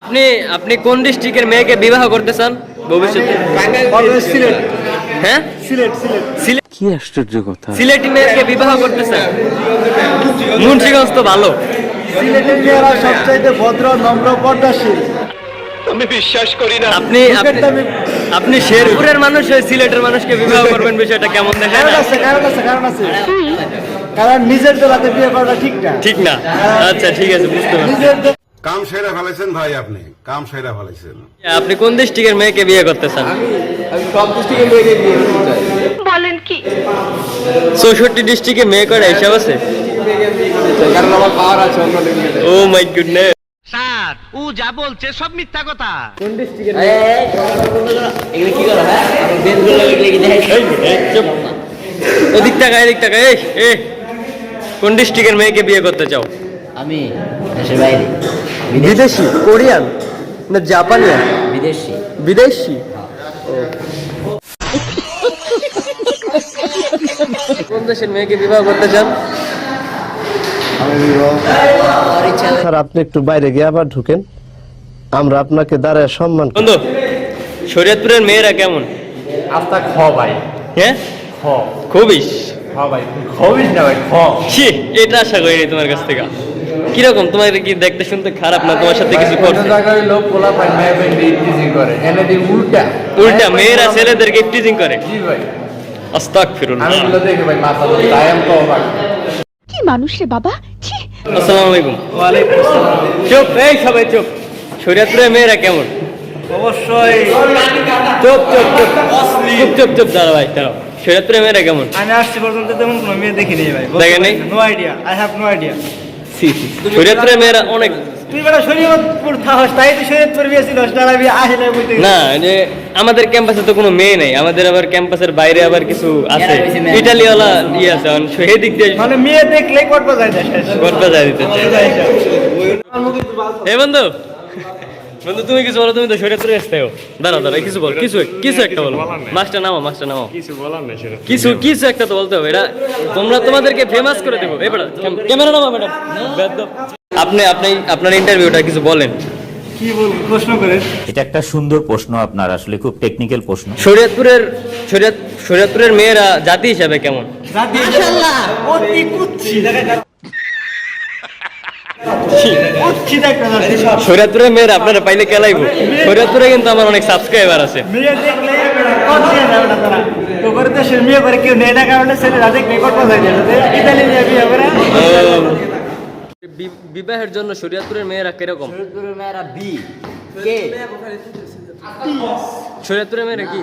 আপনি আপনি কোন ডিস্ট্রিক্টের মেয়েকে বিবাহ করতে চান ভবিষ্যতে? সিলেট। হ্যাঁ, সিলেট সিলেট সিলেট। কি আশ্চর্য কথা! সিলেটি মেয়েকে বিবাহ করতে চান? মুন্সিগঞ্জ তো ভালো। সিলেটের মেয়েরা সবচাইতে ভদ্র, নম্র, পর্দাশীল। আপনি আপনি শেরপুরের মানুষ হয়ে সিলেটের মানুষকে বিবাহ করবেন, বিষয়টা কেমন দেখেন? কারণ নিজের দলাতে বিয়ে করাটা ঠিক না। ঠিক না? আচ্ছা, ঠিক আছে, বুঝতে পারছি। নিজের কাম সেরা ফেলাইছেন ভাই, আপনি কাম সেরা ফেলাইছেন। আপনি কোন ডিস্ট্রিক্টের মেয়েকে বিয়ে করতে চান? আমি সব ডিস্ট্রিক্টের মেয়েকে বিয়ে করতে চাই। বলেন কি? 64 ডিস্ট্রিক্টে মেয়ে করে হিসাব আছে? কারণ আমার পাওয়ার আছে অন্য লেভেলে। ও মাই গুডনেস। স্যার ও যা বলছে সব মিথ্যা কথা। কোন ডিস্ট্রিক্টের এগুলো কি করো? হ্যাঁ, বেনগুলো লেগে যায়। ওদিক টাকা এদিক টাকা। এই কোন ডিস্ট্রিক্টের মেয়েকে বিয়ে করতে চাও? আমি দেশের বাইরে, বিদেশি, কোরিয়ান না জাপানিয়ান? বিদেশি। বিদেশি। কোন দেশের মেয়েকে বিবাহ করতে চান? স্যার, আপনি একটু বাইরে গিয়ে আবার ঢুকেন, আমরা আপনাকে দাঁড়ায় সম্মান করি। বন্ধু, শরীয়তপুরের মেয়েরা কেমন? আস্তা খ ভাই, হ্যাঁ, খ খুবই। খ ভাই, খবিস না ভাই, খ। ছি, এটা আশা করিনি তোমার কাছ থেকে। কিরকম, তোমার কি দেখতে শুনতে খারাপ না? তোমার সাথে কিছু করছে? জায়গায় লোক পোলা পায় মেয়ে টিচিং করে, এনে দি উল্টা উল্টা মেয়েরা ছেলেদেরকে টিচিং করে। জি ভাই, আস্তাগফিরুল্লাহ। আমি গুলো দেখে ভাই মাথা ধরে তাই আমি কহ ভাই। কি মানুষ রে বাবা, ছি। আসসালামু আলাইকুম। ওয়ালাইকুম আসসালাম। চুপ, এই সবাই চুপ। শরীয়তপুরের মেয়েরা কেমন? অবশ্যই চুপ চুপ চুপ চুপ চুপ চুপ, দাঁড়া ভাই, দাঁড়াও। শরীয়তপুরের মেয়েরা কেমন? আমি আসছি পর্যন্ত তেমন কোনো মেয়ে দেখিনি ভাই। দেখেন নাই? No idea, I have no idea. শরীয়তপুরের মেয়েরা অনেক। তুই বেটা শরীয়তপুর থাকস, তাই তো শরীয়তপুর বিয়ে ছিল, টালাবি আহিলে বইতে। না, যে আমাদের ক্যাম্পাসে তো কোনো মেয়ে নেই, আমাদের আবার ক্যাম্পাসের বাইরে আবার কিছু আছে, ইটালিওয়ালা ইয়ে আছে, সেই দিক দিয়ে মানে মেয়ে দেখলেই করবা যায় না। করতে যায় দিতে চাই। হে বন্ধু, বন্ধু তুমি কিছু বলো, তুমি তো শরীয়তপুরে আসতে হো। দাঁড়াও দাঁড়াও, কিছু বল, কিছু একটা বলো। মাস্টার নামো, মাস্টার নামো। কিছু একটা তো বলতে হবে। এটা তোমরা তোমাদেরকে ফেমাস করে দেবো। এই বেটা, ক্যামেরা নামা ম্যাডাম। আপনি আপনি আপনার ইন্টারভিউটা কিছু বলেন। কি বলবো, প্রশ্ন করে। এটা একটা সুন্দর প্রশ্ন, আপনার আসলে খুব টেকনিক্যাল প্রশ্ন। শরীয়তপুরের মেয়েরা জাতি হিসাবে কেমন? মাশাআল্লাহ, অতি কুচ্ছি। শরীয়তপুরের মেয়েরা আপনারা পাইলে কেলাইবো। শরীয়তপুরে কিন্তু আমার অনেক সাবস্ক্রাইবার আছে। মেয়ে দেখলে কচ্ছি যাবে না তারা। তো করে দেশের মেয়ে করে কেউ নেই না, কারণে ছেলেরা দেখলে করবা যায় না। ইতালি নিয়ে বিয়ে করে। বিবাহের জন্য শরীয়তপুরের মেয়েরা কিরকম? মেয়েরা বি কে শরীয়তপুরের মেয়েরা কি